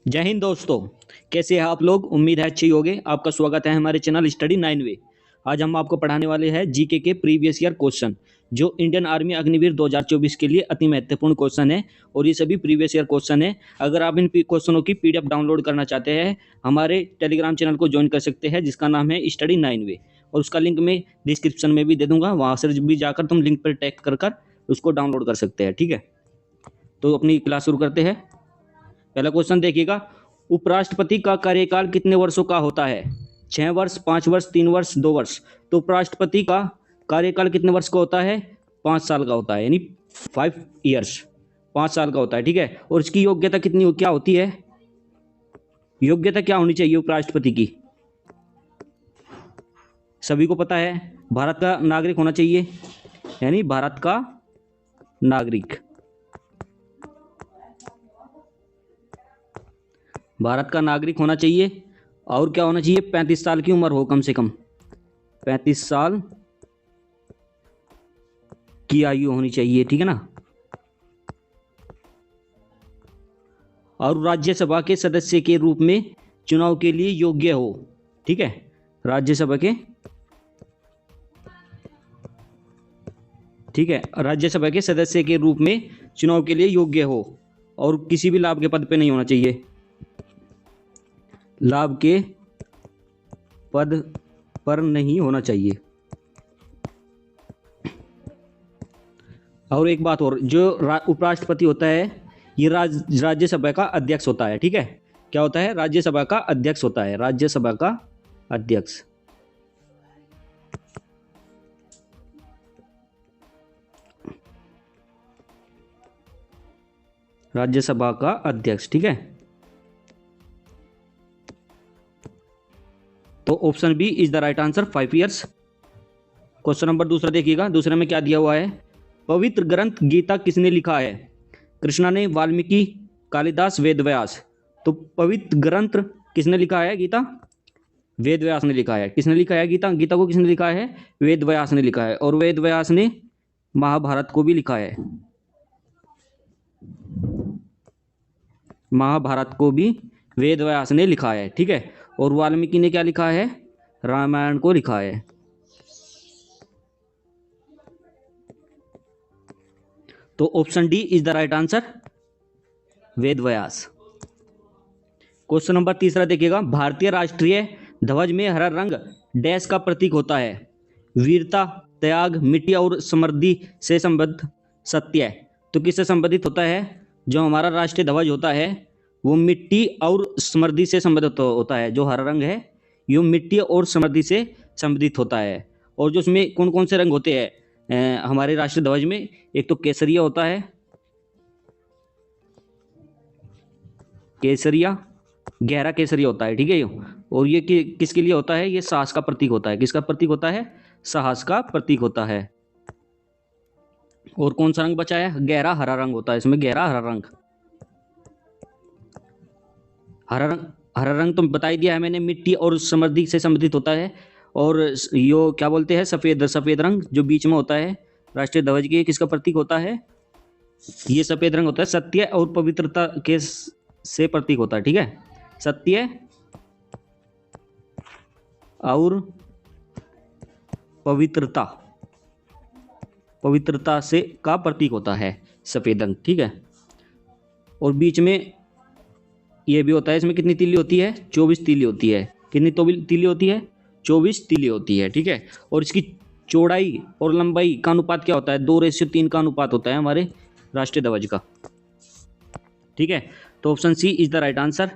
जय हिंद दोस्तों। कैसे हैं आप लोग? उम्मीद है अच्छे ही होंगे। आपका स्वागत है हमारे चैनल स्टडी 9 वे। आज हम आपको पढ़ाने वाले हैं जीके के प्रीवियस ईयर क्वेश्चन, जो इंडियन आर्मी अग्निवीर 2024 के लिए अति महत्वपूर्ण क्वेश्चन है। और ये सभी प्रीवियस ईयर क्वेश्चन है। अगर आप इन क्वेश्चनों की पीडीएफ डाउनलोड करना चाहते हैं, हमारे टेलीग्राम चैनल को ज्वाइन कर सकते हैं, जिसका नाम है स्टडी 9 वे। और उसका लिंक मैं डिस्क्रिप्शन में भी दे दूंगा, वहां से भी जाकर तुम लिंक पर टैग कर उसको डाउनलोड कर सकते हैं। ठीक है, तो अपनी क्लास शुरू करते हैं। पहला क्वेश्चन देखिएगा, उपराष्ट्रपति का कार्यकाल कितने वर्षों का होता है? 6 वर्ष, 5 वर्ष, 3 वर्ष, 2 वर्ष। तो उपराष्ट्रपति का कार्यकाल कितने वर्ष का होता है? 5 साल का होता है, यानी 5 ईयर्स, 5 साल का होता है। ठीक है, और इसकी योग्यता कितनी क्या होती है? योग्यता क्या होनी चाहिए उपराष्ट्रपति की? सभी को पता है, भारत का नागरिक होना चाहिए, यानी भारत का नागरिक, भारत का नागरिक होना चाहिए। और क्या होना चाहिए? 35 साल की उम्र हो, कम से कम 35 साल की आयु होनी चाहिए। ठीक है ना। और राज्यसभा के सदस्य के रूप में चुनाव के लिए योग्य हो। ठीक है, राज्यसभा के, ठीक है, राज्यसभा के सदस्य के रूप में चुनाव के लिए योग्य हो। और किसी भी लाभ के पद पे नहीं होना चाहिए, लाभ के पद पर नहीं होना चाहिए। और एक बात और, जो उपराष्ट्रपति होता है ये राज्यसभा का अध्यक्ष होता है। ठीक है, क्या होता है? राज्यसभा का अध्यक्ष होता है, राज्यसभा का अध्यक्ष। राज्यसभा का अध्यक्ष। ठीक है, तो option B is the right answer, 5 years. Question number दूसरा देखिएगा, दूसरे में क्या दिया हुआ है? पवित्र ग्रंथ गीता किसने लिखा है? कृष्णा ने, वाल्मीकि, कालिदास, वेदव्यास। तो पवित्र ग्रंथ किसने लिखा है? गीता वेदव्यास ने लिखा है। किसने लिखा है गीता? गीता को किसने लिखा है? वेदव्यास ने लिखा है। और वेदव्यास ने महाभारत को भी लिखा है, महाभारत को भी वेदव्यास ने लिखा है। ठीक है, और वाल्मीकि ने क्या लिखा है? रामायण को लिखा है। तो option D is the right answer, Vedvyas. Question number तीसरा देखिएगा, भारतीय राष्ट्रीय ध्वज में हरा रंग डैश का प्रतीक होता है? वीरता, त्याग, मिट्टी और समृद्धि से संबद्ध, सत्य। तो किससे संबंधित होता है? जो हमारा राष्ट्रीय ध्वज होता है वो मिट्टी और समृद्धि से संबंधित होता है। जो हरा रंग है ये मिट्टी और समृद्धि से संबंधित होता है। और जो उसमें कौन कौन से रंग होते हैं हमारे राष्ट्रीय ध्वज में? एक तो केसरिया होता है, केसरिया, गहरा केसरिया होता है। ठीक है, और ये किसके लिए होता है? ये साहस का प्रतीक होता है। किसका प्रतीक होता है? साहस का प्रतीक होता है। और कौन सा रंग बचा है? गहरा हरा रंग होता है इसमें, गहरा हरा रंग। हरा रंग, हरा रंग तो बता ही दिया है मैंने, मिट्टी और समृद्धि से संबंधित होता है। और यो क्या बोलते हैं? सफेद, सफेद रंग जो बीच में होता है राष्ट्रीय ध्वज के, किसका प्रतीक होता है? ये सफेद रंग होता है, सत्य और पवित्रता के से प्रतीक होता है। ठीक है, सत्य और पवित्रता, पवित्रता से का प्रतीक होता है सफेद रंग। ठीक है, और बीच में ये भी होता है। इसमें कितनी तीली होती है? 24 तीली होती है। कितनी तीली होती है? 24 तीली होती है। ठीक है, और इसकी चौड़ाई और लंबाई का अनुपात क्या होता है? 2:3 का अनुपात होता है हमारे राष्ट्रीय ध्वज का। ठीक है, तो option C is the right answer.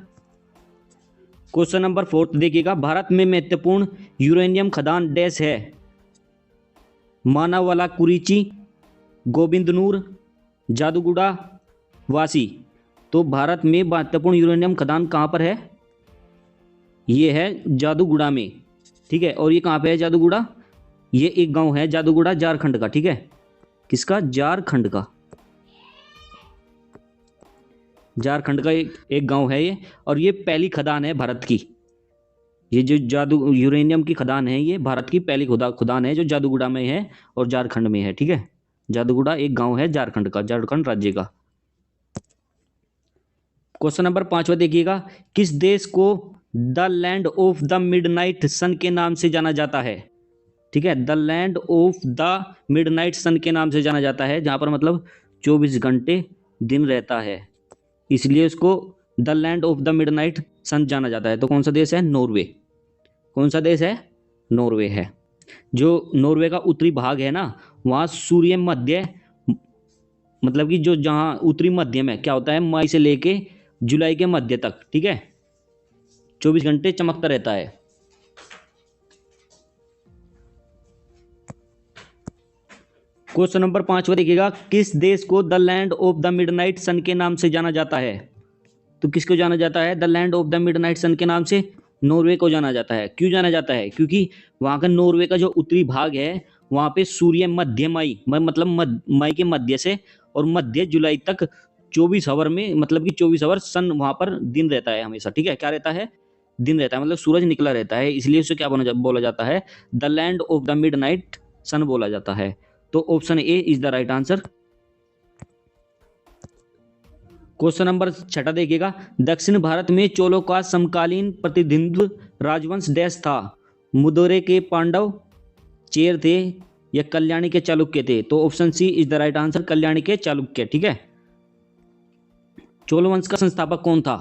Question number 4 देखिएगा, भारत में महत्वपूर्ण यूरेनियम खदान डैश है? मानावाला, कुरीची, गोविंदनूर, जादूगुड़ा, वासी। तो भारत में महत्वपूर्ण यूरेनियम खदान कहाँ पर है? ये है जादूगुड़ा में। ठीक है, और ये कहाँ पे है जादूगुड़ा? ये एक गांव है जादूगुड़ा, झारखंड का। ठीक है, किसका? झारखंड का, झारखंड का एक गांव है ये। और ये पहली खदान है भारत की। ये जो जादू यूरेनियम की खदान है, ये भारत की पहली खदान है जो जादूगुड़ा में है और झारखंड में है। ठीक है, जादूगुड़ा एक गांव है झारखंड का, झारखंड राज्य का। क्वेश्चन नंबर 5वां देखिएगा, किस देश को the land of the midnight sun के नाम से जाना जाता है? ठीक है, the land of the midnight sun के नाम से जाना जाता है, जहां पर मतलब 24 घंटे दिन रहता है, इसलिए उसको the land of the midnight sun जाना जाता है। तो कौन सा देश है? नॉर्वे। कौन सा देश है? नॉर्वे है। जो नॉर्वे का उत्तरी भाग है ना, वहाँ सूर्य मध्य, मतलब कि जो जहाँ उत्तरी मध्य में क्या होता है, मई से लेके जुलाई के मध्य तक, ठीक है, 24 घंटे चमकता रहता है। क्वेश्चन नंबर 5 देखिएगा, किस देश को the land of the midnight sun के नाम से जाना जाता है? तो किसको जाना जाता है the land of the midnight sun के नाम से? नॉर्वे को जाना जाता है। क्यों जाना जाता है? क्योंकि वहाँ का नॉर्वे का जो उत्तरी भाग है, वहाँ पे सूर्य मध्य मतलब मई के मध्य से और मध्य जुलाई तक 24 आवर में, मतलब कि 24 आवर सन वहाँ पर दिन रहता है हमेशा। ठीक है, क्या रहता है? दिन रहता है, मतलब सूरज निकला रहता है, इसलिए उसे क्या बोला जाता है? The land of the midnight sun बोला जाता है। तो option A is the right answer. Question number 6 देखिएगा, दक्षिण भारत में चोलों का समकालीन प्रतिनिधित्व राजवंश डैश था? मुदोरे के पांडव, चेर थे, या कल्याणी के चालुक्य थे? तो option C is the right answer, Kalyani के चालुक्य। ठीक है, चोल वंश का संस्थापक कौन था?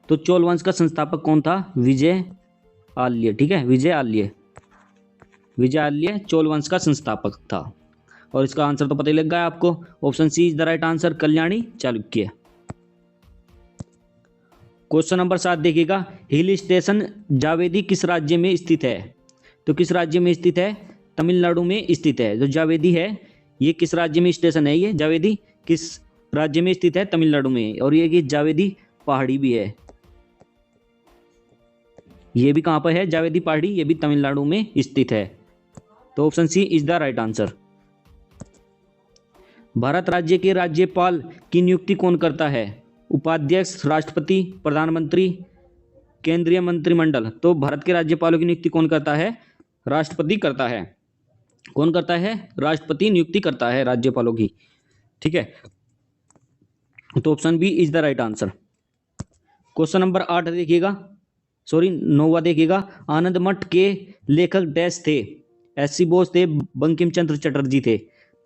तो चोल वंश का संस्थापक कौन था? विजय आल्य। ठीक है, विजय आल्य। विजय आल्य चोल वंश का संस्थापक था, और इसका आंसर तो पता ही लग गया आपको, option C is the right answer, Kalyani Chalukya. Question number 7 देखिएगा, हिल स्टेशन जावेदी किस राज्य में स्थित है? तो किस राज्य में स्थित है? तमिलनाडु में स्थित है। जो जावेदी है, ये किस राज्य में स्टेशन है? ये जावेदी किस राज्य में स्थित है? तमिलनाडु में। और ये जावेदी पहाड़ी भी है, ये भी कहाँ पर है? जावेदी पहाड़ी, ये भी तमिलनाडु में स्थित है। तो option C is the right answer. Bharat राज्य के राज्यपाल की नियुक्ति कौन करता है? उपाध्यक्ष, राष्ट्रपति, प्रधानमंत्री, केंद्रीय मंत्रिमंडल? तो भारत के राज्यपालों की नियुक्ति कौन करता है? राष्ट्रपति करता है। कौन करता है? राष्ट्रपति नियुक्ति करता है राज्यपालों की। ठीक है, तो option B is the right answer. Question number 8 देखिएगा, 9वां देखिएगा, आनंद मठ के लेखक डैश थे? एस.सी. बोस थे, बंकिम चंद्र चटर्जी थे?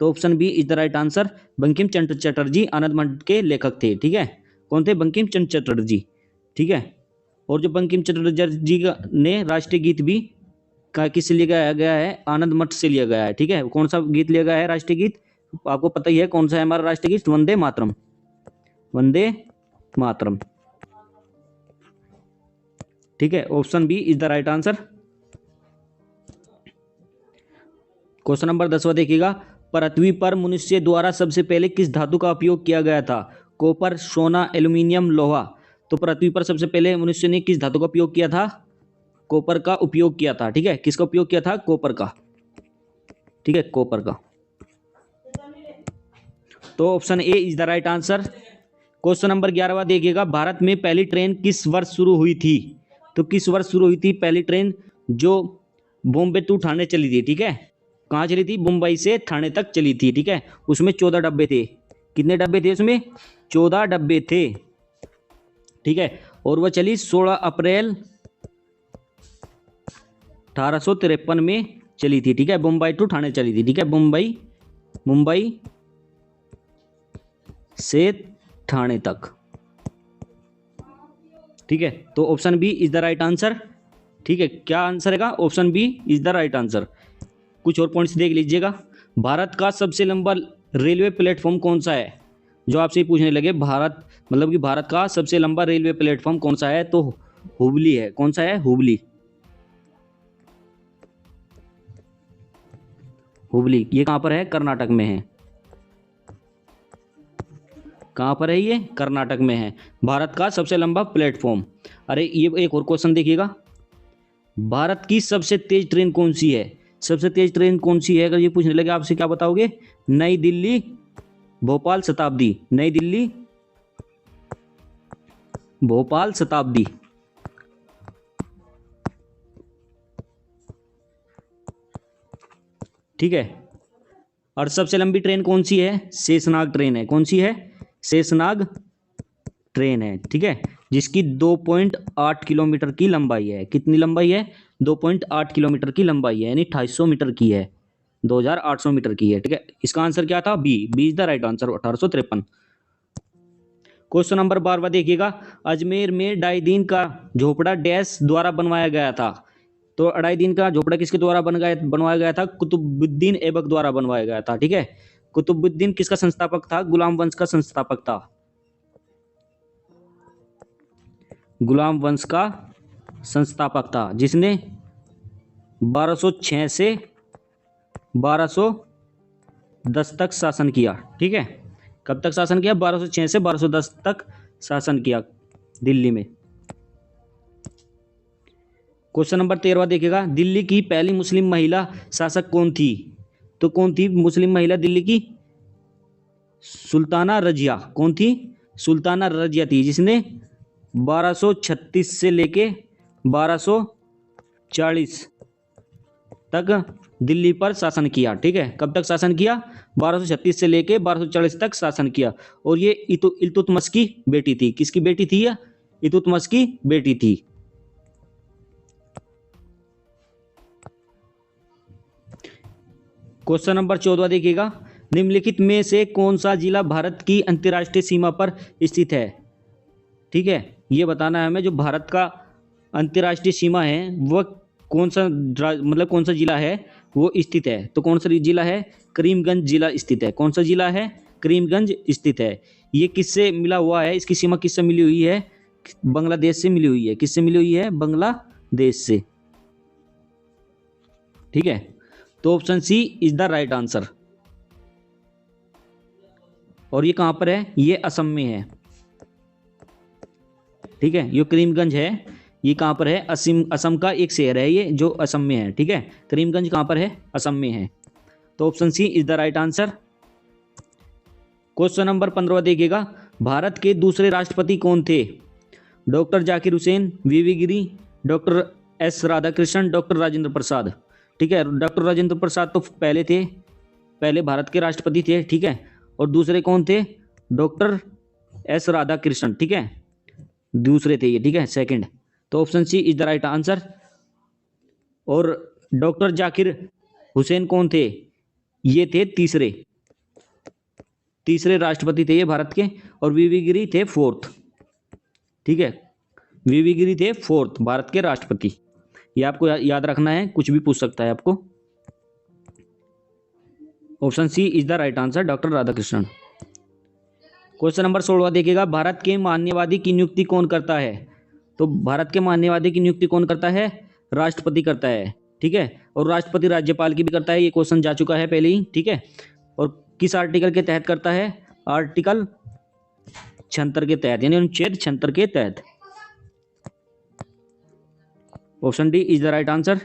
तो option B is the right answer, Bankim Chandra Chatterjee Anand Math के लेखक थे। ठीक है, कौन थे? बंकिम चंद्र चटर्जी। ठीक है, और जो बंकिम चंद्र चटर्जी ने राष्ट्रीय गीत भी किससे लिया गया है? आनंद मठ से लिया गया है। ठीक है, कौन सा गीत लिया गया है? राष्ट्रीय गीत आपको पता ही है कौन सा है हमारा राष्ट्रीय गीत, वंदे मातरम। वंदे मातरम। ठीक है, option B is the right answer. Question number 10वां देखिएगा, पृथ्वी पर मनुष्य द्वारा सबसे पहले किस धातु का उपयोग किया गया था? कॉपर, सोना, एल्यूमिनियम, लोहा? तो पृथ्वी पर सबसे पहले मनुष्य ने किस धातु का उपयोग किया था? कॉपर का उपयोग किया था। ठीक है, किसका उपयोग किया था? कॉपर का। ठीक है, कॉपर का। तो option A is the right answer. Question number 11वां देखिएगा, भारत में पहली ट्रेन किस वर्ष शुरू हुई थी? तो किस वर्ष शुरू हुई थी पहली ट्रेन जो बॉम्बे टू ठाणे चली थी? ठीक है, कहाँ चली थी? मुंबई से ठाणे तक चली थी। ठीक है, उसमें 14 डब्बे थे। कितने डब्बे थे उसमें? 14 डब्बे थे। ठीक है, और वह चली 16 अप्रैल 1853 में चली थी। ठीक है, मुंबई टू ठाणे चली थी। ठीक है, मुंबई से ठाणे तक। ठीक है, तो option B is the right answer. ठीक है, क्या आंसर है? Option B is the right answer. कुछ और पॉइंट्स देख लीजिएगा, भारत का सबसे लंबा रेलवे प्लेटफॉर्म कौन सा है? जो आपसे पूछने लगे, भारत मतलब कि भारत का सबसे लंबा रेलवे प्लेटफॉर्म कौन सा है? तो हुबली है। कौन सा है? हुबली। हुबली, ये कहाँ पर है? कर्नाटक में है। कहाँ पर है ये? कर्नाटक में है, भारत का सबसे लंबा प्लेटफॉर्म। अरे ये एक और क्वेश्चन देखिएगा, भारत की सबसे तेज ट्रेन कौन सी है? सबसे तेज ट्रेन कौन सी है? अगर ये पूछने लगे आपसे, क्या बताओगे? नई दिल्ली भोपाल शताब्दी। नई दिल्ली भोपाल शताब्दी। ठीक है, और सबसे लंबी ट्रेन कौन सी है? शेषनाग ट्रेन है। कौन सी है? शेषनाग ट्रेन है, ठीक है, जिसकी 2.8 किलोमीटर की लंबाई है। कितनी लंबाई है? 2.8 किलोमीटर की लंबाई है, यानी 250 मीटर की है, 2800 मीटर की है, ठीक है। इसका आंसर क्या था? B. B is the right answer, 1853। Question number 12 देखिएगा, अजमेर में डाइदीन का झोपड़ा डैश द्वारा बनवाया गया था। तो डाइदीन का झोपड़ा किसके द्वारा बनवाया गया था? कुतुबुद्दीन ऐबक द्वारा बनवाया गया था, ठीक है। कुतुबुद्दीन किसका संस्थापक था? गुलाम वंश का संस्थापक था। गुलाम वंश का संस्थापक था, जिसने 1206 से 1210 तक शासन किया, ठीक है। कब तक शासन किया? 1206 से 1210 तक शासन किया दिल्ली में। क्वेश्चन नंबर 13 देखिएगा, दिल्ली की पहली मुस्लिम महिला शासक कौन थी? तो कौन थी मुस्लिम महिला दिल्ली की? सुल्ताना रजिया। कौन थी? सुल्ताना रजिया थी, जिसने 1236 से लेके 1240 तक दिल्ली पर शासन किया, ठीक है। कब तक शासन किया? 1236 से लेके 1240 तक शासन किया। और ये इल्तुतमिश की बेटी थी। किसकी बेटी थी? यह इल्तुतमिश की बेटी थी। क्वेश्चन नंबर 14 देखिएगा, निम्नलिखित में से कौन सा जिला भारत की अंतर्राष्ट्रीय सीमा पर स्थित है? ठीक है, ये बताना है हमें, जो भारत का अंतर्राष्ट्रीय सीमा है वह कौन सा मतलब कौन सा जिला है वो स्थित है। तो कौन सा जिला है? करीमगंज जिला स्थित है। कौन सा जिला है? करीमगंज स्थित है। ये किससे मिला हुआ है? इसकी सीमा किससे मिली हुई है? बांग्लादेश से मिली हुई है। किससे मिली हुई है? बांग्लादेश से, ठीक है। तो option C is the right answer. और ये कहां पर है? ये असम में है, ठीक है। ये करीमगंज है, ये कहां पर है? असम का एक शहर है ये, जो असम में है, ठीक है। करीमगंज कहां पर है? असम में है। तो option C is the right answer. Question number 15 देखिएगा, भारत के दूसरे राष्ट्रपति कौन थे? Doctor Zakir Hussain, V V Giri, doctor S Radhakrishnan, doctor Rajendra Prasad, ठीक है। डॉक्टर राजेंद्र प्रसाद तो पहले थे, पहले भारत के राष्ट्रपति थे, ठीक है। और दूसरे कौन थे? डॉक्टर एस राधाकृष्णन, ठीक है, दूसरे थे ये, ठीक है, सेकंड। तो option C is the right answer. और डॉक्टर जाकिर हुसैन कौन थे? ये थे तीसरे राष्ट्रपति थे ये भारत के। और वीवी गिरी थे फोर्थ, ठीक है। वीवी गिरी थे फोर्थ भारत के राष्ट्रपति। ये आपको याद रखना है, कुछ भी पूछ सकता है आपको। Option C is the right answer, doctor Radhakrishnan. Question number 16 देखिएगा, भारत के मान्यवादी की नियुक्ति कौन करता है? तो भारत के मान्यवादी की नियुक्ति कौन करता है? राष्ट्रपति करता है, ठीक है। और राष्ट्रपति राज्यपाल की भी करता है, ये क्वेश्चन जा चुका है पहले ही, ठीक है। और किस आर्टिकल के तहत करता है? आर्टिकल 76 के तहत, यानी अनुच्छेद 76 के तहत। Option D is the right answer.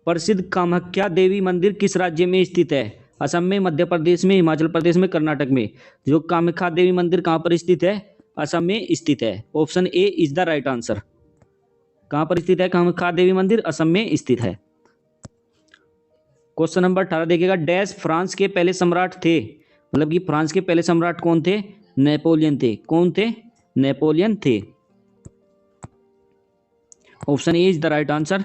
प्रसिद्ध कामाख्या देवी मंदिर किस राज्य में स्थित है? असम में, मध्य प्रदेश में, हिमाचल प्रदेश में, कर्नाटक में। जो कामाख्या देवी मंदिर कहां पर स्थित है? असम में स्थित है। Option A is the right answer. कहां पर स्थित है कामाख्या देवी मंदिर? असम में स्थित है। क्वेश्चन नंबर 18 देखिएगा, डैश फ्रांस के पहले सम्राट थे? मतलब कि फ्रांस के पहले सम्राट कौन थे? नेपोलियन थे। कौन थे? नेपोलियन थे। Option A is the right answer.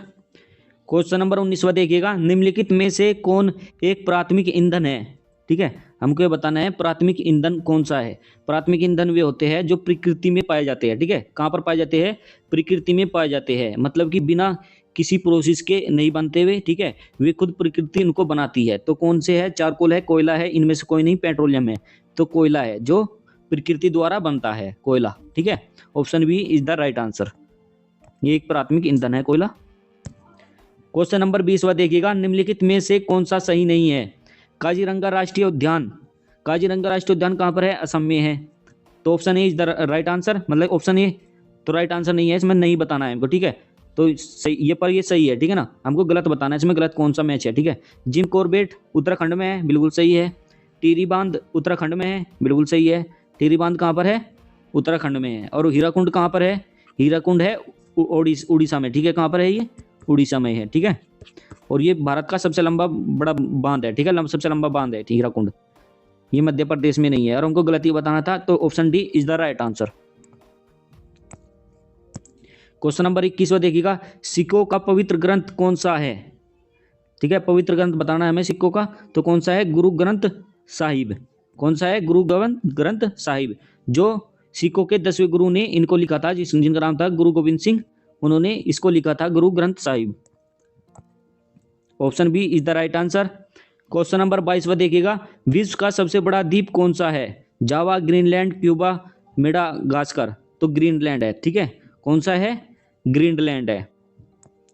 Question number 19वां देखिएगा, निम्नलिखित में से कौन एक प्राथमिक ईंधन है? ठीक है, हमको ये बताना है प्राथमिक ईंधन कौन सा है। प्राथमिक ईंधन वे होते हैं जो प्रकृति में पाए जाते हैं, ठीक है। कहाँ पर पाए जाते हैं? प्रकृति में पाए जाते हैं, मतलब कि बिना किसी प्रोसेस के नहीं बनते हुए, ठीक है, वे खुद प्रकृति इनको बनाती है। तो कौन से है? चारकोल है, कोयला है, इनमें से कोई नहीं, पेट्रोलियम है। तो कोयला है जो प्रकृति द्वारा बनता है, कोयला, ठीक है। Option B is the right answer. ये एक प्राथमिक ईंधन है कोयला। क्वेश्चन नंबर 20वां देखिएगा, निम्नलिखित में से कौन सा सही नहीं है? काजीरंगा राष्ट्रीय उद्यान, काजीरंगा राष्ट्रीय उद्यान कहाँ पर है? असम में है। तो option A is the right answer, मतलब ऑप्शन ए तो राइट आंसर नहीं है, इसमें नहीं बताना है हमको, ठीक है। तो सही, ये पर ये सही है, ठीक है ना। हमको गलत बताना है, इसमें गलत कौन सा मैच है, ठीक है। जिम कॉर्बेट उत्तराखंड में है, बिल्कुल सही है। टिहरी बांध उत्तराखंड में है, बिल्कुल सही है। टिहरी बांध कहाँ पर है? उत्तराखंड में है। और हीराकुंड कहाँ पर है? हीराकुंड है उड़ीसा में, ठीक है। कहाँ पर है ये? उड़ीसा में है, ठीक है। और ये भारत का सबसे लंबा बड़ा बांध है, ठीक है, सबसे लंबा बांध है हीराकुंड। ये मध्य प्रदेश में नहीं है और हमको गलती बताना था, तो option D is the right answer. Question number 21 देखिएगा, सिखों का पवित्र ग्रंथ कौन सा है? ठीक है, पवित्र ग्रंथ बताना है हमें सिखों का, तो कौन सा है? गुरु ग्रंथ साहिब। कौन सा है? गुरु ग्रंथ साहिब, जो सिखों के 10वें गुरु ने इनको लिखा था, जिनका नाम था गुरु गोविंद सिंह, उन्होंने इसको लिखा था, Guru Granth Sahib. Option B is the right answer. Question number 22 देखिएगा, विश्व का सबसे बड़ा द्वीप कौन सा है? Java, Greenland, Cuba, Madagascar. तो ग्रीनलैंड है। ठीक है, कौन सा है? ग्रीनलैंड है।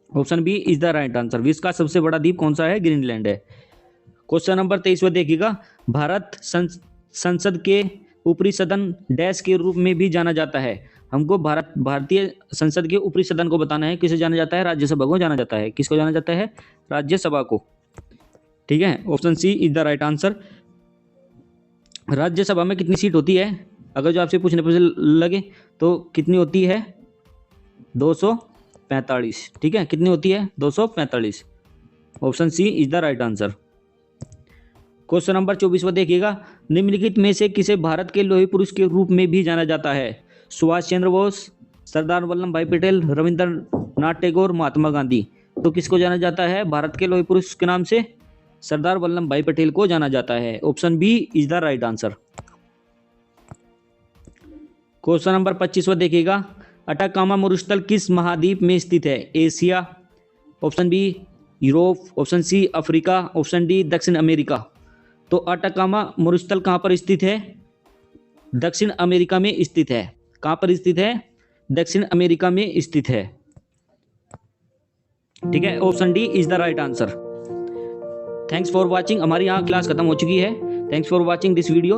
Option B is the right answer. विश्व का सबसे बड़ा द्वीप कौन सा है? ग्रीनलैंड है। क्वेश्चन नंबर 23 देखिएगा, भारत संसद के ऊपरी सदन डैश के रूप में भी जाना जाता है। हमको भारतीय संसद के ऊपरी सदन को बताना है, किसे जाना जाता है? राज्यसभा को जाना जाता है। किसको जाना जाता है? राज्यसभा को। ठीक है, option C is the right answer. Rajya Sabha में कितनी सीट होती है? अगर जो आपसे पूछने पर लगे तो कितनी होती है? 245। ठीक है, कितनी होती है? 245। Option C is the right answer. Question number 24 देखिएगा, निम्नलिखित में से किसे भारत के लौह पुरुष के रूप में भी जाना जाता है? सुभाष चंद्र बोस, सरदार वल्लभ भाई पटेल, रविंद्रनाथ टैगोर, महात्मा गांधी। तो किसको जाना जाता है भारत के लौह पुरुष के नाम से? सरदार वल्लभ भाई पटेल को जाना जाता है। Option B is the right answer. Question number 25 देखिएगा, अटाकामा मरुस्थल किस महाद्वीप में स्थित है? Asia, option B Europe, option C Africa, option D दक्षिण अमेरिका। तो अटाकामा मरुस्थल कहाँ पर स्थित है? दक्षिण अमेरिका में स्थित है। कहाँ पर स्थित है? दक्षिण अमेरिका में स्थित है। ठीक है, option D is the right answer. Thanks for watching. हमारी यहाँ क्लास खत्म हो चुकी है। Thanks for watching this video.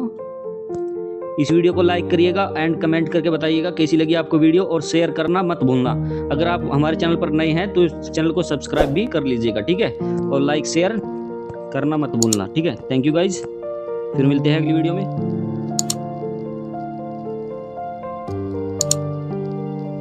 इस वीडियो को लाइक करिएगा एंड कमेंट करके बताइएगा कैसी लगी आपको वीडियो, और शेयर करना मत भूलना। अगर आप हमारे चैनल पर नए हैं तो इस चैनल को सब्सक्राइब भी कर लीजिएगा। ठीक है, और लाइक शेयर करना मत भूलना। ठीक है, थैंक यू गाइज, फिर मिलते हैं अगली वीडियो में।